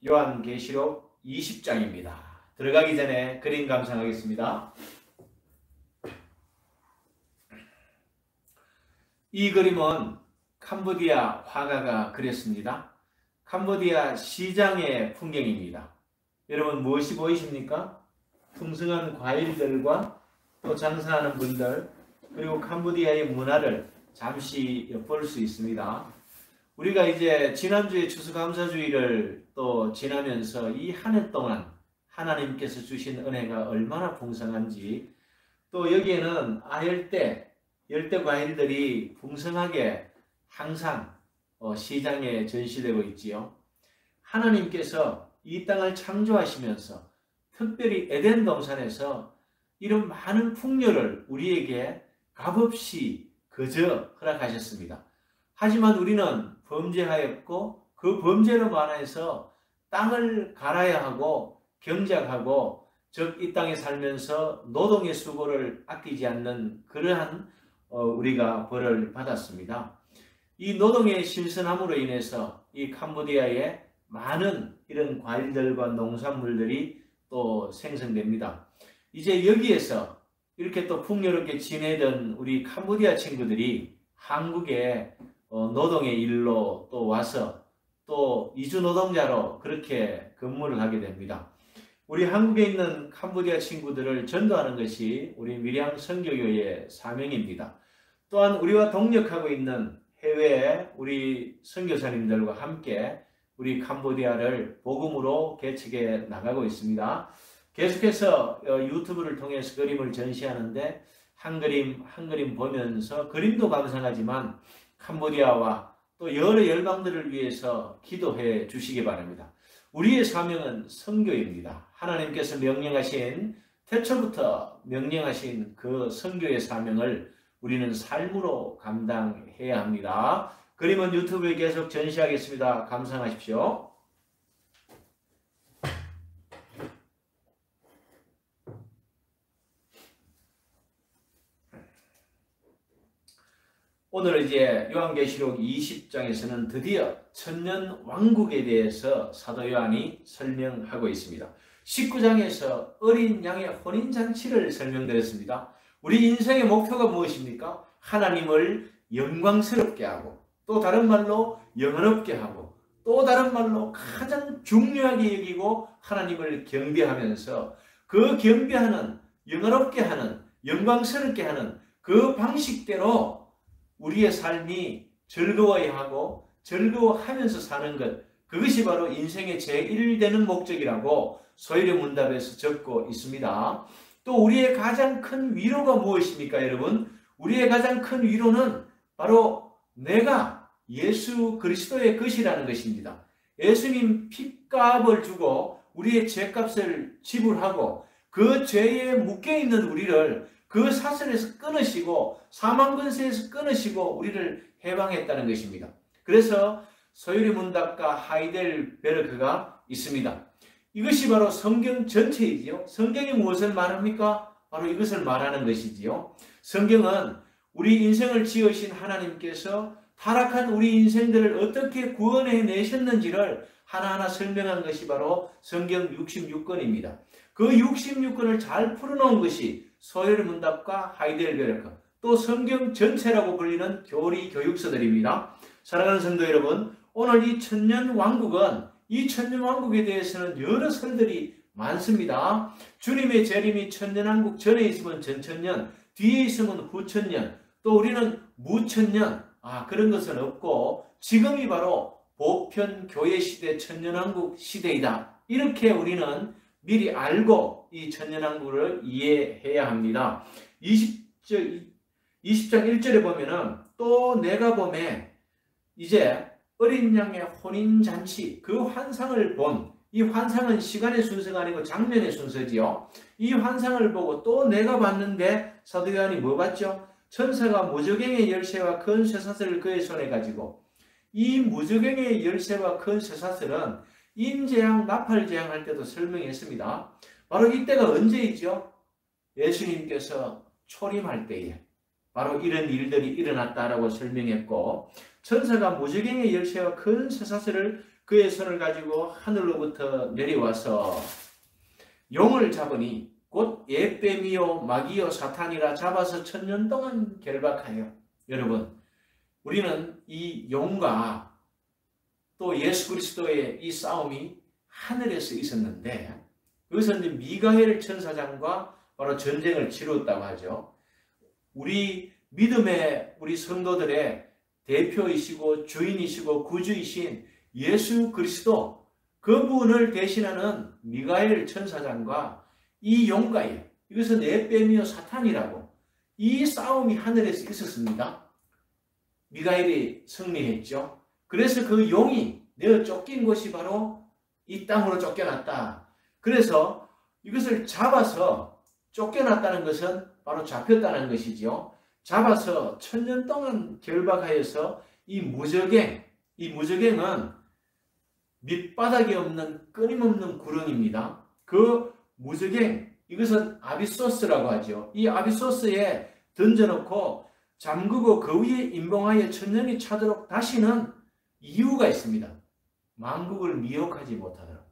요한계시록 20장입니다. 들어가기 전에 그림 감상하겠습니다. 이 그림은 캄보디아 화가가 그렸습니다. 캄보디아 시장의 풍경입니다. 여러분 무엇이 보이십니까? 풍성한 과일들과 또 장사하는 분들, 그리고 캄보디아의 문화를 잠시 엿볼 수 있습니다. 우리가 이제 지난주에 추수감사주의를 또 지나면서 이 한 해 동안 하나님께서 주신 은혜가 얼마나 풍성한지, 또 여기에는 열대 과일들이 풍성하게 항상 시장에 전시되고 있지요. 하나님께서 이 땅을 창조하시면서 특별히 에덴 동산에서 이런 많은 풍요를 우리에게 값없이 그저 허락하셨습니다. 하지만 우리는 범죄하였고 그 범죄로 인해서 땅을 갈아야 하고 경작하고, 즉 이 땅에 살면서 노동의 수고를 아끼지 않는 그러한 우리가 벌을 받았습니다. 이 노동의 신선함으로 인해서 이 캄보디아에 많은 이런 과일들과 농산물들이 또 생성됩니다. 이제 여기에서 이렇게 또 풍요롭게 지내던 우리 캄보디아 친구들이 한국에 노동의 일로 또 와서 또 이주 노동자로 그렇게 근무를 하게 됩니다. 우리 한국에 있는 캄보디아 친구들을 전도하는 것이 우리 밀양 선교교회의 사명입니다. 또한 우리와 동역하고 있는 해외 우리 선교사님들과 함께 우리 캄보디아를 복음으로 개척해 나가고 있습니다. 계속해서 유튜브를 통해서 그림을 전시하는데 한 그림 한 그림 보면서 그림도 감상하지만 캄보디아와 또 여러 열방들을 위해서 기도해 주시기 바랍니다. 우리의 사명은 선교입니다. 하나님께서 명령하신, 태초부터 명령하신 그 선교의 사명을 우리는 삶으로 감당해야 합니다. 그림은 유튜브에 계속 전시하겠습니다. 감상하십시오. 오늘 이제 요한계시록 20장에서는 드디어 천년 왕국에 대해서 사도 요한이 설명하고 있습니다. 19장에서 어린 양의 혼인잔치를 설명드렸습니다. 우리 인생의 목표가 무엇입니까? 하나님을 영광스럽게 하고, 또 다른 말로 영원롭게 하고, 또 다른 말로 가장 중요하게 여기고 하나님을 경배하면서 그 경배하는, 영원롭게 하는, 영광스럽게 하는 그 방식대로 우리의 삶이 즐거워야 하고 즐거워하면서 사는 것, 그것이 바로 인생의 제1되는 목적이라고 소요리 문답에서 적고 있습니다. 또 우리의 가장 큰 위로가 무엇입니까, 여러분? 우리의 가장 큰 위로는 바로 내가 예수 그리스도의 것이라는 것입니다. 예수님 핏값을 주고 우리의 죄값을 지불하고 그 죄에 묶여있는 우리를 그 사슬에서 끊으시고 사망 권세에서 끊으시고 우리를 해방했다는 것입니다. 그래서 소요리 문답과 하이델베르크가 있습니다. 이것이 바로 성경 전체이지요. 성경이 무엇을 말합니까? 바로 이것을 말하는 것이지요. 성경은 우리 인생을 지으신 하나님께서 타락한 우리 인생들을 어떻게 구원해 내셨는지를 하나하나 설명한 것이 바로 성경 66권입니다. 그 66권을 잘 풀어놓은 것이 소요리 문답과 하이델베르크, 또 성경 전체라고 불리는 교리 교육서들입니다. 사랑하는 성도 여러분, 오늘 이 천년 왕국은, 이 천년 왕국에 대해서는 여러 설들이 많습니다. 주님의 재림이 천년왕국 전에 있으면 전천년, 뒤에 있으면 후천년, 또 우리는 무천년, 그런 것은 없고 지금이 바로 보편 교회 시대 천년왕국 시대이다. 이렇게 우리는 미리 알고 이 천년왕국을 이해해야 합니다. 20장 1절에 보면은 또 내가 보매 이제 어린 양의 혼인잔치, 그 환상을 본, 이 환상은 시간의 순서가 아니고 장면의 순서지요. 이 환상을 보고 또 내가 봤는데 사도 요한이 뭐 봤죠? 천사가 무저갱의 열쇠와 큰 쇠사슬을 그의 손에 가지고, 이 무저갱의 열쇠와 큰 쇠사슬은 임재앙, 나팔재앙 할 때도 설명했습니다. 바로 이때가 언제이죠? 예수님께서 초림할 때에 바로 이런 일들이 일어났다라고 설명했고, 천사가 무저갱의 열쇠와 큰 쇠사슬을 그의 손을 가지고 하늘로부터 내려와서 용을 잡으니 곧 에빼미요 마귀요 사탄이라 잡아서 1000년 동안 결박하여. 여러분, 우리는 이 용과 또 예수 그리스도의 이 싸움이 하늘에서 있었는데, 여기서 이제 미가엘 천사장과 바로 전쟁을 치렀다고 하죠. 우리 믿음의 우리 성도들의 대표이시고 주인이시고 구주이신 예수 그리스도, 그분을 대신하는 미가엘 천사장과 이 용과의, 이것은 에빼미요 사탄이라고, 이 싸움이 하늘에서 있었습니다. 미가엘이 승리했죠. 그래서 그 용이 내어 쫓긴 곳이 바로 이 땅으로 쫓겨났다. 그래서 이것을 잡아서, 쫓겨났다는 것은 바로 잡혔다는 것이죠. 잡아서 1000년 동안 결박하여서 이 무저갱은 밑바닥이 없는 끊임없는 구렁입니다. 그 무저갱, 이것은 아비소스라고 하죠. 이 아비소스에 던져놓고 잠그고 그 위에 임봉하여 1000년이 차도록 다시는 이유가 있습니다. 만국을 미혹하지 못하도록.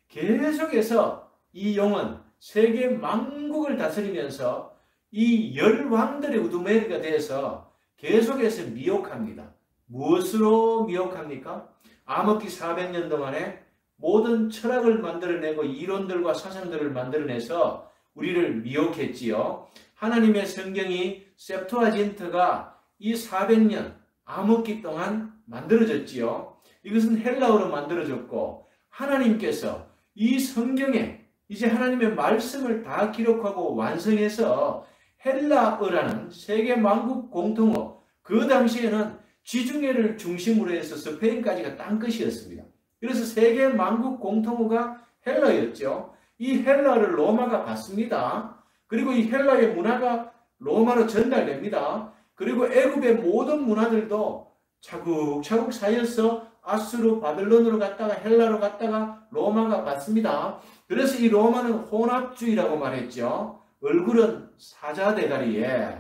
계속해서 이 용은 세계 만국을 다스리면서 이 열왕들의 우두머리가 되어서 계속해서 미혹합니다. 무엇으로 미혹합니까? 암흑기 400년 동안에 모든 철학을 만들어내고 이론들과 사상들을 만들어내서 우리를 미혹했지요. 하나님의 성경이 셉투아진트가 이 400년 암흑기 동안 만들어졌지요. 이것은 헬라어로 만들어졌고, 하나님께서 이 성경에 이제 하나님의 말씀을 다 기록하고 완성해서 헬라어라는 세계 만국 공통어, 그 당시에는 지중해를 중심으로 해서 스페인까지가 땅끝이었습니다. 그래서 세계 만국 공통어가 헬라였죠. 이 헬라어를 로마가 받습니다. 그리고 이 헬라의 문화가 로마로 전달됩니다. 그리고 애굽의 모든 문화들도 차곡차곡 쌓여서 아수르, 바벨론으로 갔다가 헬라로 갔다가 로마가 받습니다. 그래서 이 로마는 혼합주의라고 말했죠. 얼굴은 사자 대가리에,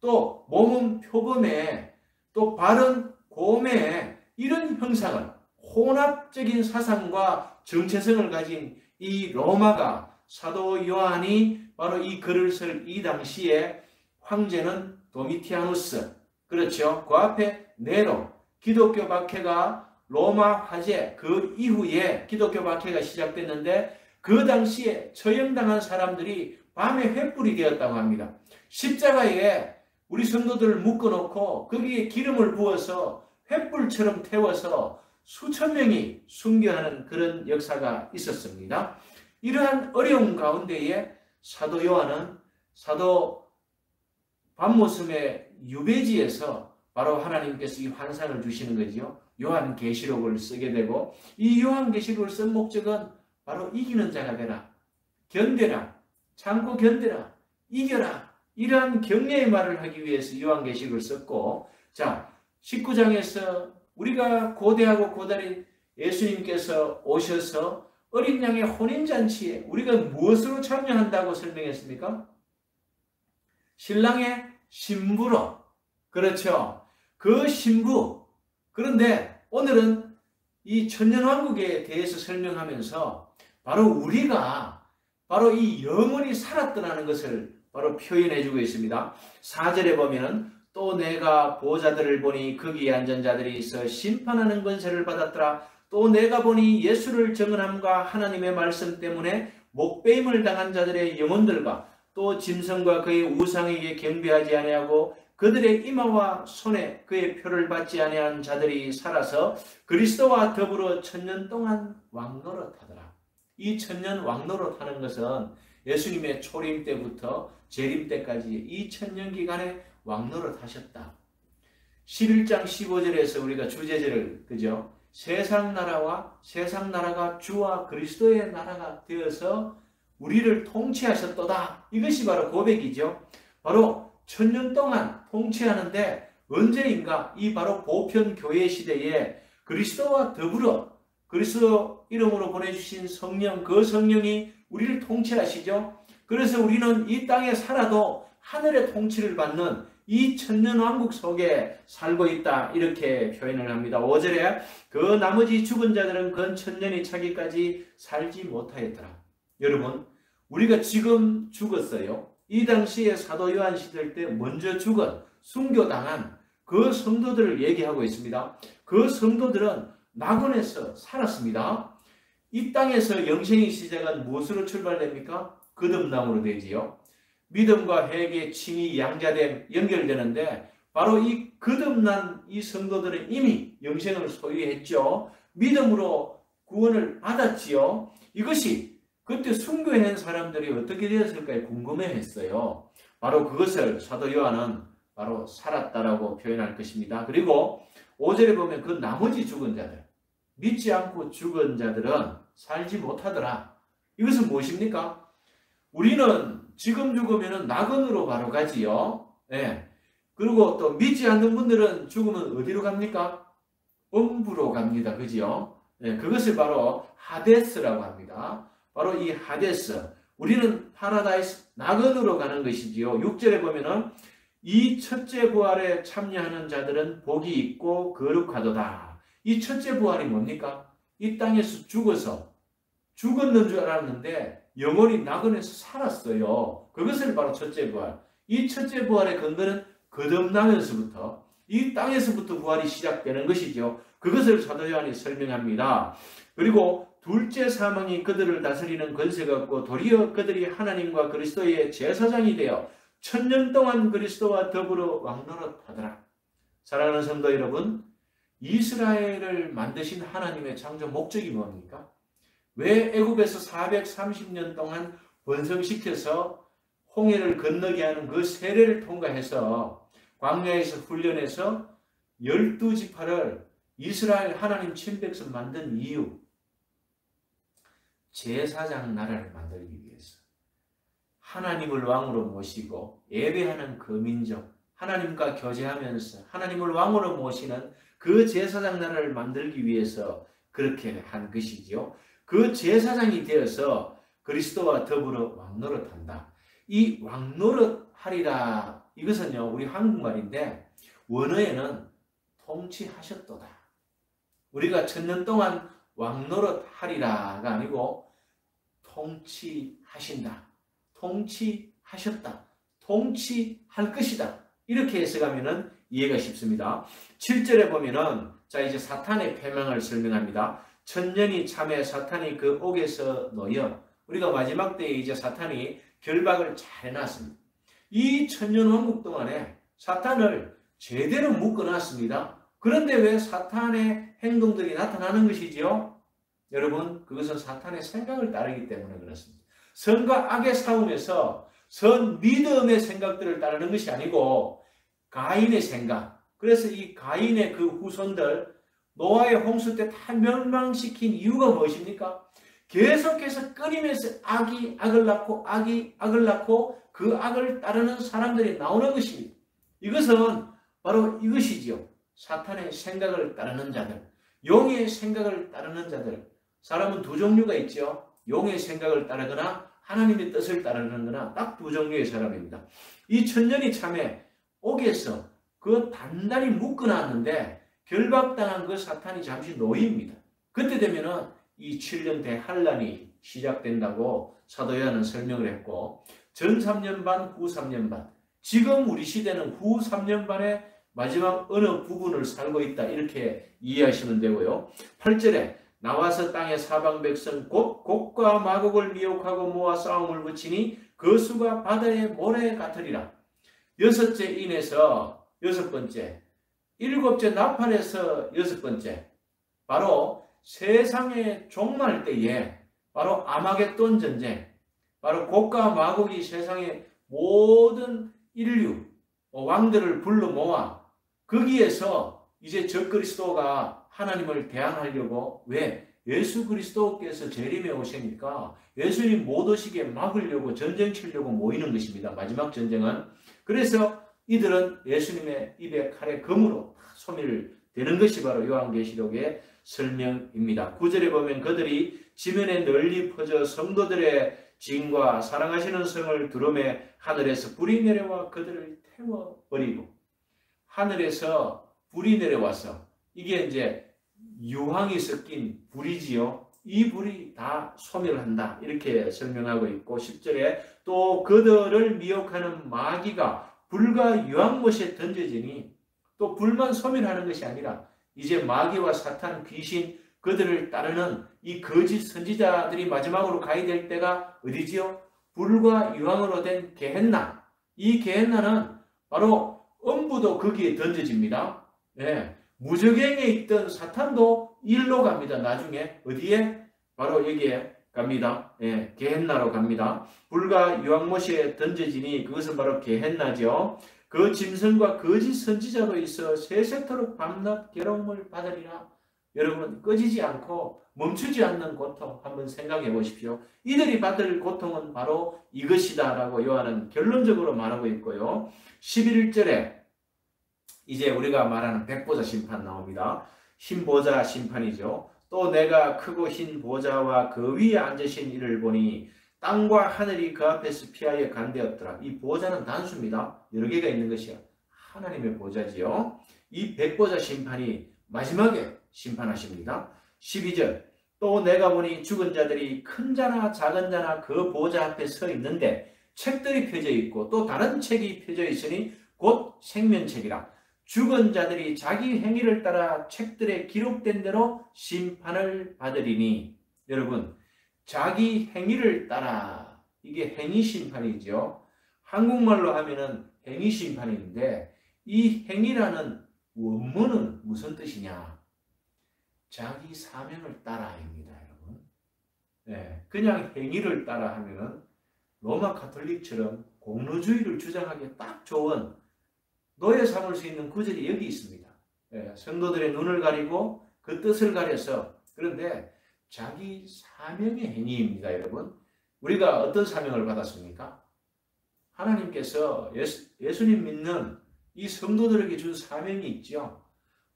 또 몸은 표범에, 또 발은 곰에, 이런 형상을, 혼합적인 사상과 정체성을 가진 이 로마가, 사도 요한이 바로 이 글을 쓸 이 당시에 황제는 도미티아누스, 그렇죠. 그 앞에 네로, 기독교 박해가 로마 화재 그 이후에 기독교 박해가 시작됐는데, 그 당시에 처형당한 사람들이 밤에 횃불이 되었다고 합니다. 십자가에 우리 성도들을 묶어놓고 거기에 기름을 부어서 횃불처럼 태워서 수천 명이 순교하는 그런 역사가 있었습니다. 이러한 어려운 가운데에 사도 요한은 사도 밤모섬의 유배지에서 바로 하나님께서 이 환상을 주시는 거죠. 요한계시록을 쓰게 되고, 이 요한계시록을 쓴 목적은 바로 이기는 자가 되라, 견뎌라, 참고 견뎌라, 이겨라, 이러한 격려의 말을 하기 위해서 요한계시록을 썼고, 자, 19장에서 우리가 고대하고 고다리 예수님께서 오셔서 어린 양의 혼인잔치에 우리가 무엇으로 참여한다고 설명했습니까? 신랑의 신부로. 그렇죠. 그 신부. 그런데 오늘은 이 천년왕국에 대해서 설명하면서 바로 우리가 바로 이 영원히 살았더라는 것을 바로 표현해 주고 있습니다. 4절에 보면 또 내가 보좌들을 보니 거기에 앉은 자들이 있어 심판하는 권세를 받았더라. 또 내가 보니 예수를 증언함과 하나님의 말씀 때문에 목배임을 당한 자들의 영혼들과 또 짐승과 그의 우상에게 경배하지 아니하고 그들의 이마와 손에 그의 표를 받지 아니한 자들이 살아서 그리스도와 더불어 1000년 동안 왕노릇하더라. 이 1000년 왕노릇하는 것은 예수님의 초림 때부터 재림 때까지 이 1000년 기간에 왕노릇하셨다. 11장 15절에서 우리가 주제절을, 그죠? 세상 나라가 주와 그리스도의 나라가 되어서 우리를 통치하셨도다. 이것이 바로 고백이죠. 바로 1000년 동안 통치하는데 언제인가? 이 바로 보편 교회 시대에 그리스도와 더불어 그리스도 이름으로 보내주신 성령, 그 성령이 우리를 통치하시죠. 그래서 우리는 이 땅에 살아도 하늘의 통치를 받는 이 천년왕국 속에 살고 있다 이렇게 표현을 합니다. 5절에 그 나머지 죽은 자들은 근 천년이 차기까지 살지 못하였더라. 여러분, 우리가 지금 죽었어요. 이 당시에 사도 요한 시대 때 먼저 죽은 순교당한 그 성도들을 얘기하고 있습니다. 그 성도들은 낙원에서 살았습니다. 이 땅에서 영생의 시작은 무엇으로 출발됩니까? 거듭남으로 되지요. 믿음과 회개, 칭의, 양자됨 연결되는데 바로 이 거듭난 이 성도들은 이미 영생을 소유했죠. 믿음으로 구원을 받았지요. 이것이 그때 순교한 사람들이 어떻게 되었을까요? 궁금해했어요. 바로 그것을 사도 요한은 바로 살았다라고 표현할 것입니다. 그리고 5절에 보면 그 나머지 죽은 자들, 믿지 않고 죽은 자들은 살지 못하더라. 이것은 무엇입니까? 우리는 지금 죽으면 낙원으로 바로 가지요. 예. 그리고 또 믿지 않는 분들은 죽으면 어디로 갑니까? 음부로 갑니다. 그지요? 예. 그것을 바로 하데스라고 합니다. 바로 이 하데스. 우리는 파라다이스 낙원으로 가는 것이지요. 6절에 보면은 이 첫째 부활에 참여하는 자들은 복이 있고 거룩하도다. 이 첫째 부활이 뭡니까? 이 땅에서 죽어서 죽었는 줄 알았는데 영원히 낙원에서 살았어요. 그것을 바로 첫째 부활. 이 첫째 부활의 근거는 거듭나면서부터 이 땅에서부터 부활이 시작되는 것이죠. 그것을 사도 요한이 설명합니다. 그리고 둘째 사망이 그들을 다스리는 권세가 없고 도리어 그들이 하나님과 그리스도의 제사장이 되어 천년 동안 그리스도와 더불어 왕노릇하더라. 사랑하는 성도 여러분, 이스라엘을 만드신 하나님의 창조 목적이 뭡니까? 왜 애굽에서 430년 동안 번성시켜서 홍해를 건너게 하는 그 세례를 통과해서 광야에서 훈련해서 12지파를 이스라엘 하나님 친백성 만든 이유, 제사장 나라를 만들기 위해서 하나님을 왕으로 모시고 예배하는 그 민족, 하나님과 교제하면서 하나님을 왕으로 모시는 그 제사장 나라를 만들기 위해서 그렇게 한 것이지요. 그 제사장이 되어서 그리스도와 더불어 왕노릇한다. 이 왕노릇하리라, 이것은요 우리 한국말인데 원어에는 통치하셨도다. 우리가 천년 동안 왕노릇하리라가 아니고 통치하신다, 통치하셨다, 통치할 것이다, 이렇게 해석하면 이해가 쉽습니다. 7절에 보면은 자 이제 사탄의 패망을 설명합니다. 천년이 참에 사탄이 그 옥에서 놓여, 우리가 마지막 때에 이제 사탄이 결박을 잘 해놨습니다. 이 천년 왕국 동안에 사탄을 제대로 묶어놨습니다. 그런데 왜 사탄의 행동들이 나타나는 것이지요? 여러분, 그것은 사탄의 생각을 따르기 때문에 그렇습니다. 선과 악의 싸움에서 선 믿음의 생각들을 따르는 것이 아니고 가인의 생각, 그래서 이 가인의 그 후손들 노아의 홍수 때 다 멸망시킨 이유가 무엇입니까? 계속해서 끊임에서 악이 악을 낳고 악이 악을 낳고 그 악을 따르는 사람들이 나오는 것입니다. 이것은 바로 이것이지요. 사탄의 생각을 따르는 자들, 용의 생각을 따르는 자들. 사람은 두 종류가 있죠. 용의 생각을 따르거나 하나님의 뜻을 따르는 거나 딱 두 종류의 사람입니다. 이 천년이 참에 옥에서 그 단단히 묶어놨는데 결박당한 그 사탄이 잠시 놓입니다. 그때 되면은 이 7년 대환란이 시작된다고 사도 요한은 설명을 했고, 전 3년 반, 후 3년 반. 지금 우리 시대는 후 3년 반의 마지막 어느 부분을 살고 있다, 이렇게 이해하시면 되고요. 8절에 나와서 땅의 사방 백성 곧 곡과 마곡을 미혹하고 모아 싸움을 붙이니 그 수가 바다의 모래 같으리라. 여섯째 인에서 여섯 번째, 일곱째 나팔에서 여섯 번째, 바로 세상의 종말 때에 바로 아마겟돈 전쟁, 바로 곡과 마곡이 세상의 모든 인류 왕들을 불러 모아 거기에서 이제 적그리스도가 하나님을 대항하려고, 왜? 예수 그리스도께서 재림에 오시니까 예수님 못 오시게 막으려고 전쟁 치려고 모이는 것입니다. 마지막 전쟁은. 그래서 이들은 예수님의 입에 칼에 검으로 소멸되는 것이 바로 요한계시록의 설명입니다. 9절에 보면 그들이 지면에 널리 퍼져 성도들의 진과 사랑하시는 성을 두름에 하늘에서 불이 내려와 그들을 태워버리고, 하늘에서 불이 내려와서 이게 이제 유황이 섞인 불이지요. 이 불이 다 소멸한다 이렇게 설명하고 있고, 10절에 또 그들을 미혹하는 마귀가 불과 유황못에 던져지니, 또 불만 소멸하는 것이 아니라 이제 마귀와 사탄, 귀신, 그들을 따르는 이 거짓 선지자들이 마지막으로 가야 될 때가 어디지요? 불과 유황으로 된 게헨나. 이 게헨나는 바로 음부도 거기에 던져집니다. 예, 무저갱에 있던 사탄도 일로 갑니다. 나중에 어디에? 바로 여기에 갑니다. 예, 게헨나로 갑니다. 불과 유황못에 던져지니 그것은 바로 게헨나죠. 그 짐승과 거짓 선지자로 있어 세세토록 밤낮 괴로움을 받으리라. 여러분, 꺼지지 않고 멈추지 않는 고통 한번 생각해 보십시오. 이들이 받을 고통은 바로 이것이다 라고 요한은 결론적으로 말하고 있고요. 11절에 이제 우리가 말하는 백보자 심판 나옵니다. 흰 보자 심판이죠. 또 내가 크고 흰 보자와 그 위에 앉으신 이를 보니 땅과 하늘이 그 앞에서 피하여 간되었더라. 이 보자는 단수입니다. 여러 개가 있는 것이야. 하나님의 보자지요. 이 백보자 심판이 마지막에 심판하십니다. 12절 또 내가 보니 죽은 자들이 큰 자나 작은 자나 그 보좌 앞에 서 있는데 책들이 펴져 있고 또 다른 책이 펴져 있으니 곧 생명책이라. 죽은 자들이 자기 행위를 따라 책들에 기록된 대로 심판을 받으리니. 여러분, 자기 행위를 따라, 이게 행위 심판이죠. 한국말로 하면은 행위 심판인데 이 행위라는 원문은 무슨 뜻이냐? 자기 사명을 따라입니다, 여러분. 네, 그냥 행위를 따라 하면은 로마 가톨릭처럼 공로주의를 주장하기에 딱 좋은 노예 삼을 수 있는 구절이 여기 있습니다. 네, 성도들의 눈을 가리고 그 뜻을 가려서. 그런데 자기 사명의 행위입니다, 여러분. 우리가 어떤 사명을 받았습니까? 하나님께서 예수님 믿는 이 성도들에게 준 사명이 있죠.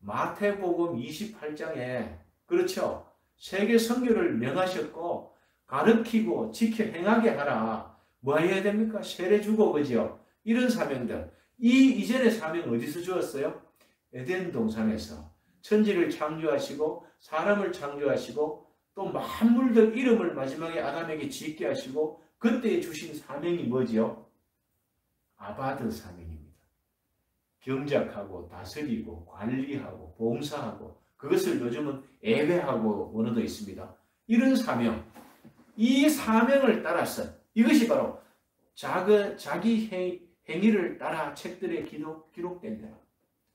마태복음 28장에 그렇죠. 세계 선교를 명하셨고 가르치고 지켜 행하게 하라. 뭐 해야 됩니까? 세례 주고 그죠? 이런 사명들. 이 이전의 사명 어디서 주었어요? 에덴 동산에서 천지를 창조하시고 사람을 창조하시고 또 만물들 이름을 마지막에 아담에게 짓게 하시고 그때 주신 사명이 뭐지요? 아바드 사명입니다. 경작하고 다스리고 관리하고 봉사하고, 그것을 요즘은 예배하고 원어도 있습니다. 이런 사명, 이 사명을 따라서 이것이 바로 자기 행위를 따라 책들에 기록된 대로.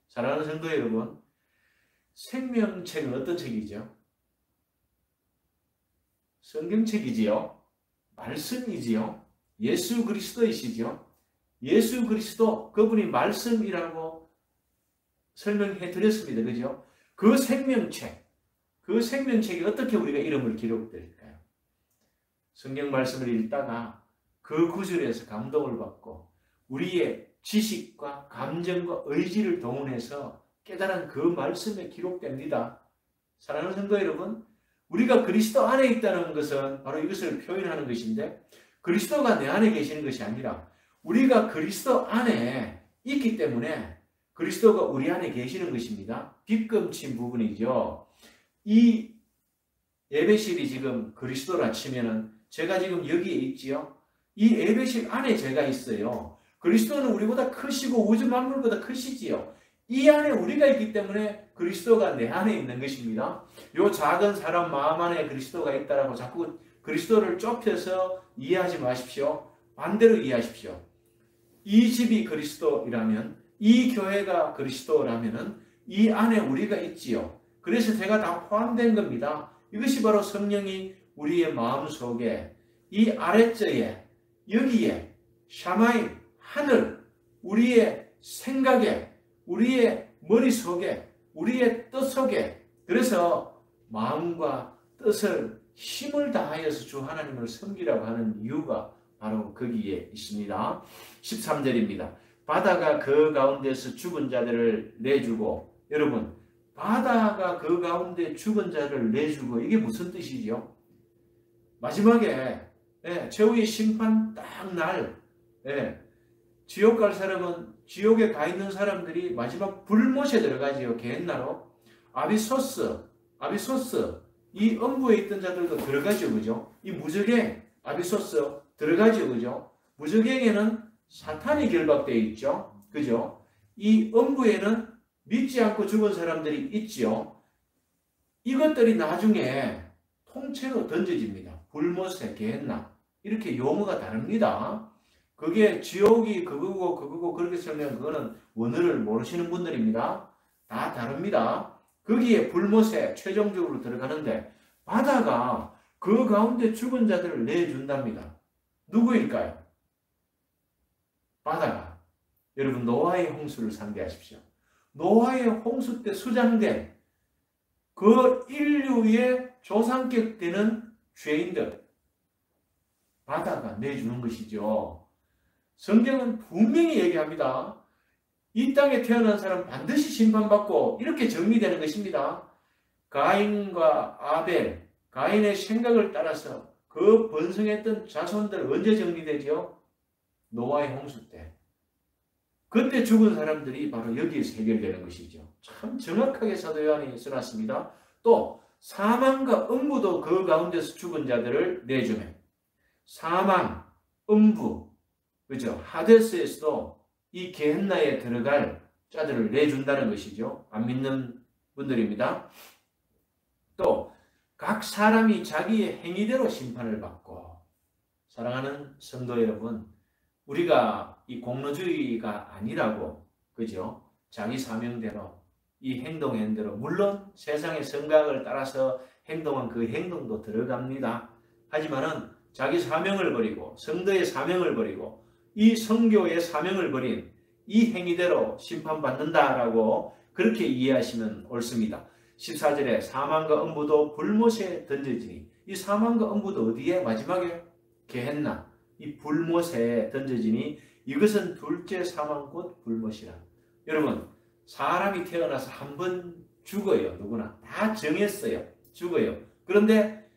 사랑하는 성도 여러분, 생명책은 어떤 책이죠? 성경책이지요. 말씀이지요. 예수 그리스도이시죠. 예수 그리스도, 그분이 말씀이라고 설명해 드렸습니다. 그죠? 그 생명책이 어떻게 우리가 이름을 기록될까요? 성경 말씀을 읽다가 그 구절에서 감동을 받고 우리의 지식과 감정과 의지를 동원해서 깨달은 그 말씀에 기록됩니다. 사랑하는 성도 여러분, 우리가 그리스도 안에 있다는 것은 바로 이것을 표현하는 것인데, 그리스도가 내 안에 계시는 것이 아니라 우리가 그리스도 안에 있기 때문에 그리스도가 우리 안에 계시는 것입니다. 빗금친 부분이죠. 이 예배실이 지금 그리스도라 치면은 제가 지금 여기에 있지요. 이 예배실 안에 제가 있어요. 그리스도는 우리보다 크시고 우주 만물보다 크시지요. 이 안에 우리가 있기 때문에 그리스도가 내 안에 있는 것입니다. 요 작은 사람 마음 안에 그리스도가 있다라고 자꾸 그리스도를 좁혀서 이해하지 마십시오. 반대로 이해하십시오. 이 집이 그리스도이라면, 이 교회가 그리스도라면은 이 안에 우리가 있지요. 그래서 제가 다 포함된 겁니다. 이것이 바로 성령이 우리의 마음 속에, 이 아랫저에, 여기에, 샤마임, 하늘, 우리의 생각에, 우리의 머릿속에, 우리의 뜻 속에, 그래서 마음과 뜻을 힘을 다하여서 주 하나님을 섬기라고 하는 이유가 바로 거기에 있습니다. 13절입니다. 바다가 그 가운데서 죽은 자들을 내주고, 여러분, 바다가 그 가운데 죽은 자를 내주고, 이게 무슨 뜻이죠? 마지막에 예, 최후의 심판 딱 날, 예, 지옥 갈 사람은 지옥에 가 있는 사람들이 마지막 불못에 들어가지요. 게hen나로. 아비소스, 이 음부에 있던 자들도 들어가죠. 그죠? 이 무저갱, 아비소스 들어가죠. 그죠? 무저갱에는 사탄이 결박되어 있죠. 그죠? 이 음부에는 믿지 않고 죽은 사람들이 있죠. 이것들이 나중에 통째로 던져집니다. 불못에 게헨나. 이렇게 용어가 다릅니다. 그게 지옥이 그거고 그렇게 설명한 그거는 원어를 모르시는 분들입니다. 다 다릅니다. 거기에 불못에 최종적으로 들어가는데 바다가 그 가운데 죽은 자들을 내준답니다. 누구일까요? 바다가. 여러분 노아의 홍수를 상대하십시오. 노아의 홍수 때 수장된 그 인류의 조상격 되는 죄인들 바다가 내주는 것이죠. 성경은 분명히 얘기합니다. 이 땅에 태어난 사람 반드시 심판받고 이렇게 정리되는 것입니다. 가인과 아벨, 가인의 생각을 따라서 그 번성했던 자손들 언제 정리되죠? 노아의 홍수 때. 그때 죽은 사람들이 바로 여기에서 해결되는 것이죠. 참 정확하게 사도 요한이 써놨습니다. 또 사망과 음부도 그 가운데서 죽은 자들을 내주며 사망, 음부, 그죠? 하데스에서도 이 게헨나에 들어갈 자들을 내준다는 것이죠. 안 믿는 분들입니다. 또 각 사람이 자기의 행위대로 심판을 받고 사랑하는 성도 여러분 우리가 이 공로주의가 아니라고 그죠? 자기 사명대로 이 행동한 대로 물론 세상의 생각을 따라서 행동한 그 행동도 들어갑니다. 하지만은 자기 사명을 버리고 성도의 사명을 버리고 이 선교의 사명을 버린 이 행위대로 심판받는다라고 그렇게 이해하시면 옳습니다. 14절에 사망과 음부도 불못에 던져지니 이 사망과 음부도 어디에? 마지막에 게헨나 이 불못에 던져지니 이것은 둘째 사망 곧 불못이라. 여러분 사람이 태어나서 한 번 죽어요. 누구나 다 정했어요. 죽어요. 그런데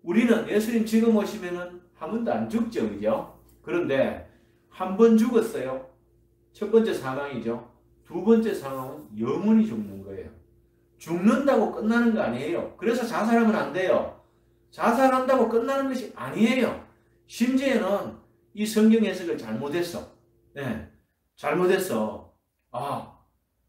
우리는 예수님 지금 오시면은 한 번도 안 죽죠. 그죠? 그런데 한 번 죽었어요. 첫 번째 사망이죠. 두 번째 사망은 영원히 죽는 거예요. 죽는다고 끝나는 거 아니에요. 그래서 자살하면 안 돼요. 자살한다고 끝나는 것이 아니에요. 심지어는 이 성경 해석을 잘못했어. 네, 잘못했어. 아,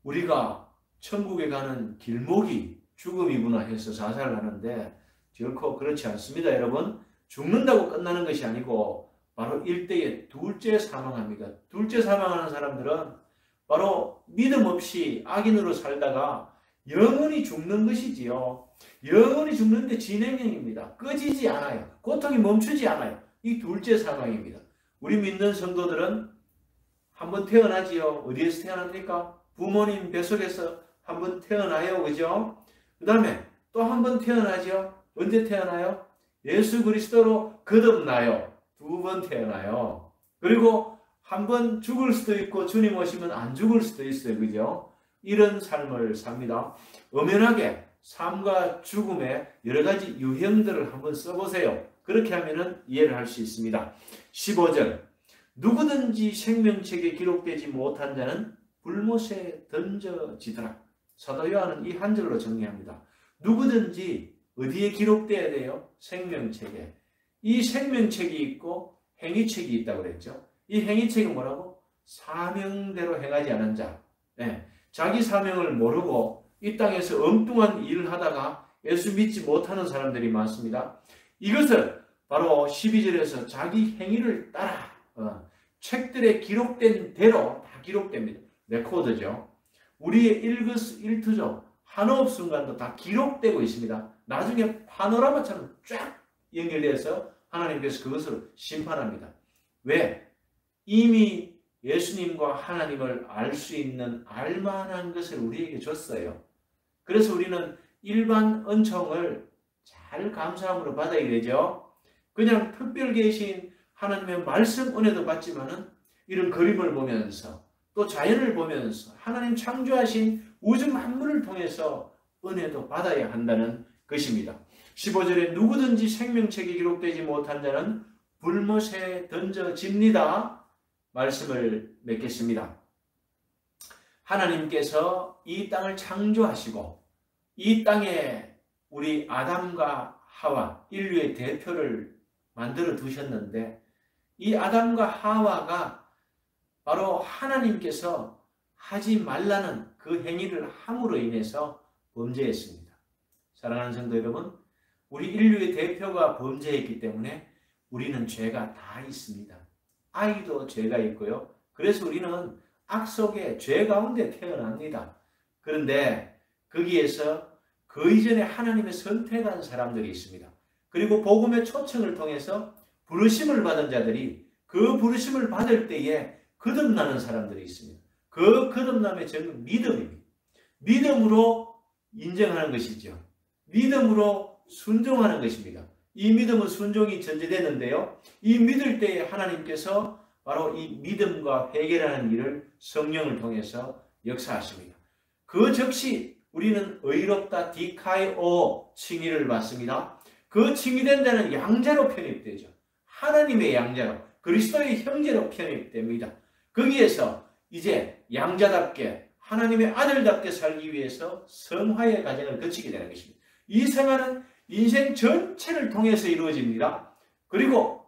우리가 천국에 가는 길목이 죽음이구나 해서 자살을 하는데 결코 그렇지 않습니다. 여러분 죽는다고 끝나는 것이 아니고 바로 일대에 둘째 사망합니다. 둘째 사망하는 사람들은 바로 믿음 없이 악인으로 살다가 영원히 죽는 것이지요. 영원히 죽는데 진행형입니다. 꺼지지 않아요. 고통이 멈추지 않아요. 이 둘째 사망입니다. 우리 믿는 성도들은 한번 태어나지요. 어디에서 태어납니까? 부모님 뱃속에서 한번 태어나요. 그죠? 그 다음에 또 한 번 태어나죠. 언제 태어나요? 예수 그리스도로 거듭나요. 두 번 태어나요. 그리고 한 번 죽을 수도 있고 주님 오시면 안 죽을 수도 있어요. 그죠? 이런 삶을 삽니다. 엄연하게 삶과 죽음의 여러 가지 유형들을 한번 써보세요. 그렇게 하면 이해를 할 수 있습니다. 15절 누구든지 생명책에 기록되지 못한 자는 불못에 던져지더라. 사도 요한은 이 한 절로 정리합니다. 누구든지 어디에 기록돼야 돼요? 생명책에. 이 생명책이 있고 행위책이 있다고 그랬죠. 이 행위책은 뭐라고? 사명대로 행하지 않은 자. 네. 자기 사명을 모르고 이 땅에서 엉뚱한 일을 하다가 예수 믿지 못하는 사람들이 많습니다. 이것을 바로 12절에서 자기 행위를 따라 책들에 기록된 대로 다 기록됩니다. 레코드죠. 우리의 일거수일투족 한호흡 순간도 다 기록되고 있습니다. 나중에 파노라마처럼 쫙 연결돼서 하나님께서 그것을 심판합니다. 왜? 이미 예수님과 하나님을 알 수 있는 알만한 것을 우리에게 줬어요. 그래서 우리는 일반 은총을 잘 감사함으로 받아야 되죠. 그냥 특별 계신 하나님의 말씀 은혜도 받지만은 이런 그림을 보면서 또 자연을 보면서 하나님 창조하신 우주 만물을 통해서 은혜도 받아야 한다는 것입니다. 15절에 누구든지 생명책에 기록되지 못한 자는 불못에 던져집니다. 말씀을 맺겠습니다. 하나님께서 이 땅을 창조하시고 이 땅에 우리 아담과 하와, 인류의 대표를 만들어 두셨는데 이 아담과 하와가 바로 하나님께서 하지 말라는 그 행위를 함으로 인해서 범죄했습니다. 사랑하는 성도 여러분, 우리 인류의 대표가 범죄했기 때문에 우리는 죄가 다 있습니다. 아이도 죄가 있고요. 그래서 우리는 악속의 죄 가운데 태어납니다. 그런데 거기에서 그 이전에 하나님의 선택한 사람들이 있습니다. 그리고 복음의 초청을 통해서 부르심을 받은 자들이 그 부르심을 받을 때에 거듭나는 사람들이 있습니다. 그 거듭남의 증거는 믿음입니다. 믿음으로 인정하는 것이죠. 믿음으로 순종하는 것입니다. 이 믿음은 순종이 전제되는데요. 이 믿을 때에 하나님께서 바로 이 믿음과 회개라는 일을 성령을 통해서 역사하십니다. 그 즉시 우리는 의롭다 디카이오 칭의를 받습니다. 그 칭의된 자는 양자로 편입되죠. 하나님의 양자로, 그리스도의 형제로 편입됩니다. 거기에서 이제 양자답게 하나님의 아들답게 살기 위해서 성화의 과정을 거치게 되는 것입니다. 이 성화는 인생 전체를 통해서 이루어집니다. 그리고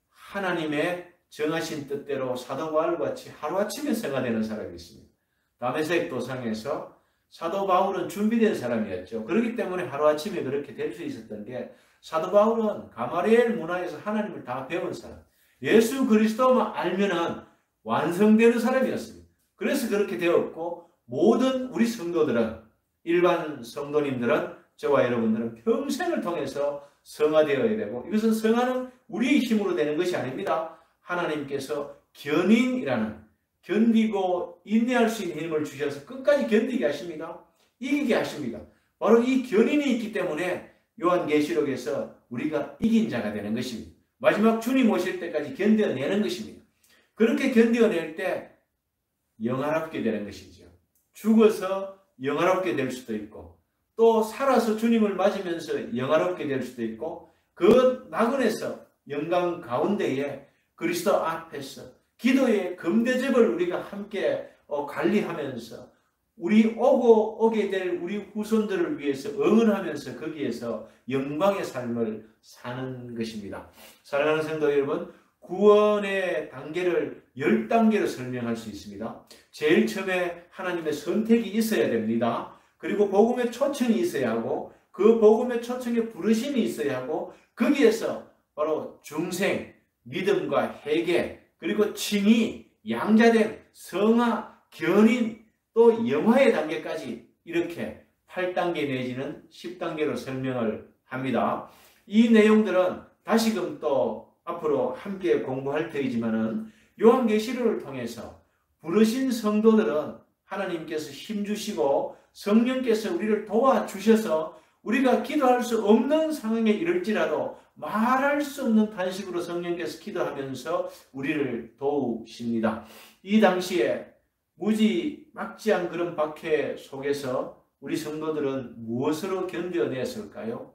하나님의 정하신 뜻대로 사도 바울과 같이 하루아침에 성화되는 사람이 있습니다. 다메섹 도상에서 사도 바울은 준비된 사람이었죠. 그렇기 때문에 하루아침에 그렇게 될 수 있었던 게, 사도 바울은 가마리엘 문화에서 하나님을 다 배운 사람, 예수 그리스도만 알면은 완성되는 사람이었습니다. 그래서 그렇게 되었고, 모든 우리 성도들은, 일반 성도님들은, 저와 여러분들은 평생을 통해서 성화되어야 되고, 이것은 성화는 우리의 힘으로 되는 것이 아닙니다. 하나님께서 견인이라는, 견디고 인내할 수 있는 힘을 주셔서 끝까지 견디게 하십니다. 이기게 하십니다. 바로 이 견인이 있기 때문에 요한계시록에서 우리가 이긴 자가 되는 것입니다. 마지막 주님 오실 때까지 견뎌내는 것입니다. 그렇게 견뎌낼 때 영화롭게 되는 것이죠. 죽어서 영화롭게 될 수도 있고, 또 살아서 주님을 맞으면서 영화롭게 될 수도 있고, 그 나그네에서 영광 가운데에 그리스도 앞에서 기도의 금대접을 우리가 함께 관리하면서 우리 오게 될 우리 후손들을 위해서 응원하면서 거기에서 영광의 삶을 사는 것입니다. 사랑하는 성도 여러분, 구원의 단계를 10단계로 설명할 수 있습니다. 제일 처음에 하나님의 선택이 있어야 됩니다. 그리고 복음의 초청이 있어야 하고, 그 복음의 초청에 부르심이 있어야 하고, 거기에서 바로 중생, 믿음과 회개, 그리고 칭의, 양자됨, 성화, 견인, 또 영화의 단계까지 이렇게 8단계 내지는 10단계로 설명을 합니다. 이 내용들은 다시금 또 앞으로 함께 공부할 터이지만은 요한계시록을 통해서 부르신 성도들은 하나님께서 힘주시고 성령께서 우리를 도와주셔서 우리가 기도할 수 없는 상황에 이를지라도 말할 수 없는 탄식으로 성령께서 기도하면서 우리를 도우십니다. 이 당시에 무지막지한 그런 박해 속에서 우리 성도들은 무엇으로 견뎌냈을까요?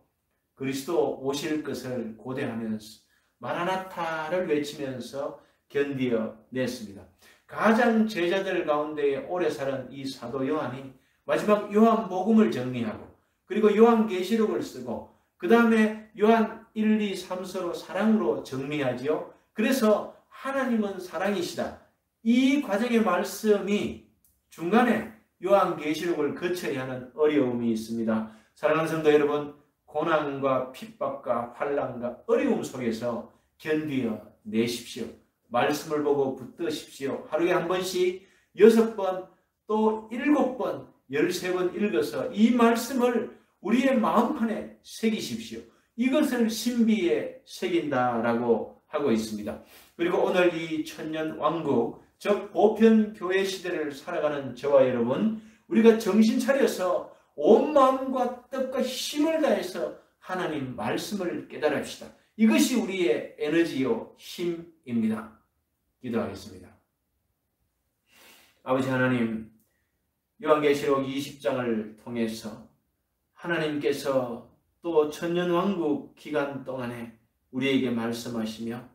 그리스도 오실 것을 고대하면서 마라나타를 외치면서 견뎌냈습니다. 가장 제자들 가운데 오래 살은 이 사도 요한이 마지막 요한복음을 정리하고, 그리고 요한계시록을 쓰고, 그 다음에 요한 1, 2, 3서로 사랑으로 정리하지요. 그래서 하나님은 사랑이시다. 이 과정의 말씀이 중간에 요한계시록을 거쳐야 하는 어려움이 있습니다. 사랑하는 성도 여러분, 고난과 핍박과 환난과 어려움 속에서 견디어내십시오. 말씀을 보고 붙드십시오. 하루에 한 번씩 6번, 또 7번, 13번 읽어서 이 말씀을 우리의 마음판에 새기십시오. 이것을 신비에 새긴다라고 하고 있습니다. 그리고 오늘 이 천년왕국, 즉 보편교회 시대를 살아가는 저와 여러분, 우리가 정신 차려서 온 마음과 뜻과 힘을 다해서 하나님 말씀을 깨달읍시다. 이것이 우리의 에너지요 힘입니다. 기도하겠습니다. 아버지 하나님, 요한계시록 20장을 통해서 하나님께서 또 천년왕국 기간 동안에 우리에게 말씀하시며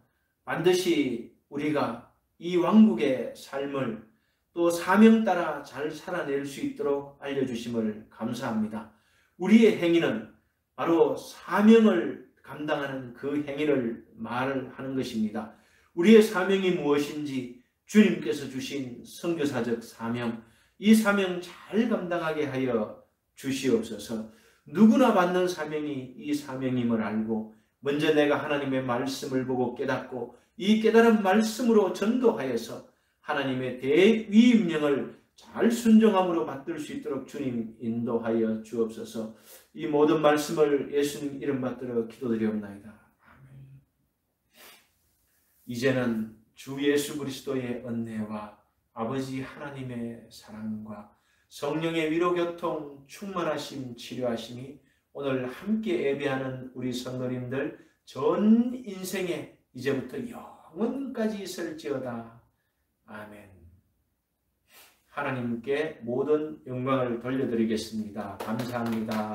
반드시 우리가 이 왕국의 삶을 또 사명 따라 잘 살아낼 수 있도록 알려주심을 감사합니다. 우리의 행위는 바로 사명을 감당하는 그 행위를 말하는 것입니다. 우리의 사명이 무엇인지 주님께서 주신 선교사적 사명, 이 사명 잘 감당하게 하여 주시옵소서. 누구나 받는 사명이 이 사명임을 알고 먼저 내가 하나님의 말씀을 보고 깨닫고 이 깨달은 말씀으로 전도하여서 하나님의 대위임령을 잘 순종함으로 받들 수 있도록 주님 인도하여 주옵소서. 이 모든 말씀을 예수님 이름 받들어 기도드리옵나이다. 아멘. 이제는 주 예수 그리스도의 은혜와 아버지 하나님의 사랑과 성령의 위로 교통 충만하심 치료하심이 오늘 함께 예배하는 우리 성도님들 전 인생에 이제부터 영원까지 있을지어다. 아멘. 하나님께 모든 영광을 돌려드리겠습니다. 감사합니다.